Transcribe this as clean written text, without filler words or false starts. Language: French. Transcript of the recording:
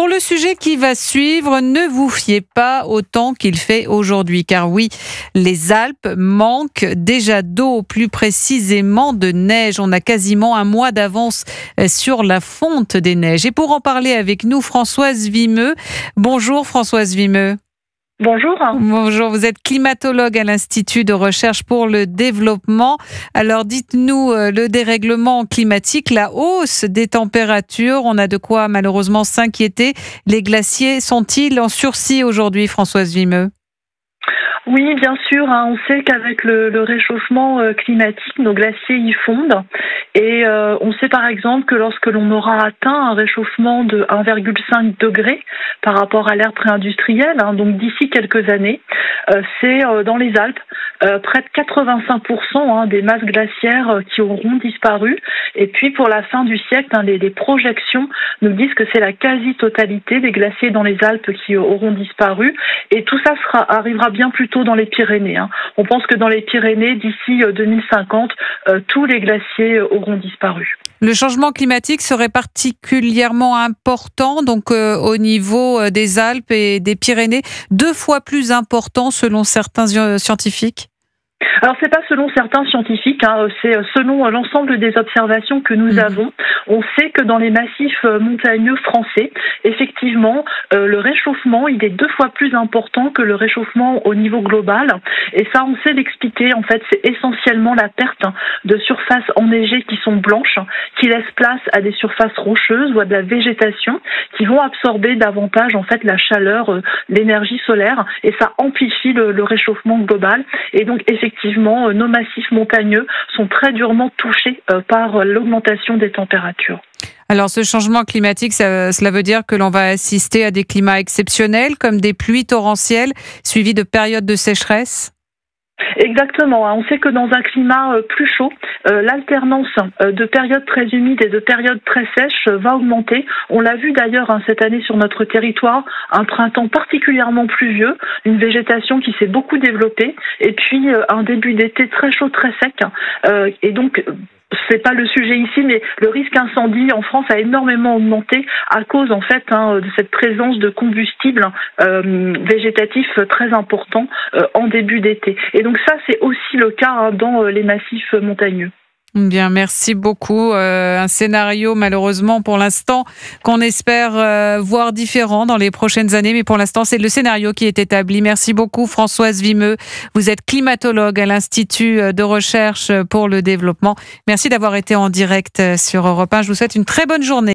Pour le sujet qui va suivre, ne vous fiez pas au temps qu'il fait aujourd'hui, car oui, les Alpes manquent déjà d'eau, plus précisément de neige. On a quasiment un mois d'avance sur la fonte des neiges. Et pour en parler avec nous, Françoise Vimeux. Bonjour Françoise Vimeux. Bonjour. Bonjour, vous êtes climatologue à l'Institut de recherche pour le développement. Alors dites-nous, le dérèglement climatique, la hausse des températures, on a de quoi malheureusement s'inquiéter. Les glaciers sont-ils en sursis aujourd'hui, Françoise Vimeux ? Oui, bien sûr. On sait qu'avec le réchauffement climatique, nos glaciers y fondent. Et on sait par exemple que lorsque l'on aura atteint un réchauffement de 1,5 degré par rapport à l'ère pré-industrielle, donc d'ici quelques années, c'est dans les Alpes, près de 85% des masses glaciaires qui auront disparu. Et puis pour la fin du siècle, les projections nous disent que c'est la quasi-totalité des glaciers dans les Alpes qui auront disparu. Et tout ça arrivera bien plus tôt dans les Pyrénées. On pense que dans les Pyrénées, d'ici 2050, tous les glaciers auront disparu. Le changement climatique serait particulièrement important donc au niveau des Alpes et des Pyrénées, 2 fois plus important selon certains scientifiques. Alors c'est pas selon certains scientifiques, c'est selon l'ensemble des observations que nous avons. On sait que dans les massifs montagneux français, effectivement, le réchauffement il est 2 fois plus important que le réchauffement au niveau global. Et ça, on sait l'expliquer. En fait, c'est essentiellement la perte de surfaces enneigées qui sont blanches, qui laissent place à des surfaces rocheuses ou à de la végétation qui vont absorber davantage en fait la chaleur, l'énergie solaire, et ça amplifie le réchauffement global. Et donc effectivement, nos massifs montagneux sont très durement touchés par l'augmentation des températures. Alors ce changement climatique, cela veut dire que l'on va assister à des climats exceptionnels comme des pluies torrentielles suivies de périodes de sécheresse ? Exactement. On sait que dans un climat plus chaud, l'alternance de périodes très humides et de périodes très sèches va augmenter. On l'a vu d'ailleurs cette année sur notre territoire, un printemps particulièrement pluvieux, une végétation qui s'est beaucoup développée, et puis un début d'été très chaud, très sec. Et donc, c'est pas le sujet ici, mais le risque incendie en France a énormément augmenté à cause en fait de cette présence de combustibles végétatifs très importants en début d'été. Et donc ça, c'est aussi le cas dans les massifs montagneux. Bien, merci beaucoup. Un scénario, malheureusement, pour l'instant, qu'on espère voir différent dans les prochaines années. Mais pour l'instant, c'est le scénario qui est établi. Merci beaucoup, Françoise Vimeux. Vous êtes climatologue à l'Institut de recherche pour le développement. Merci d'avoir été en direct sur Europe 1. Je vous souhaite une très bonne journée.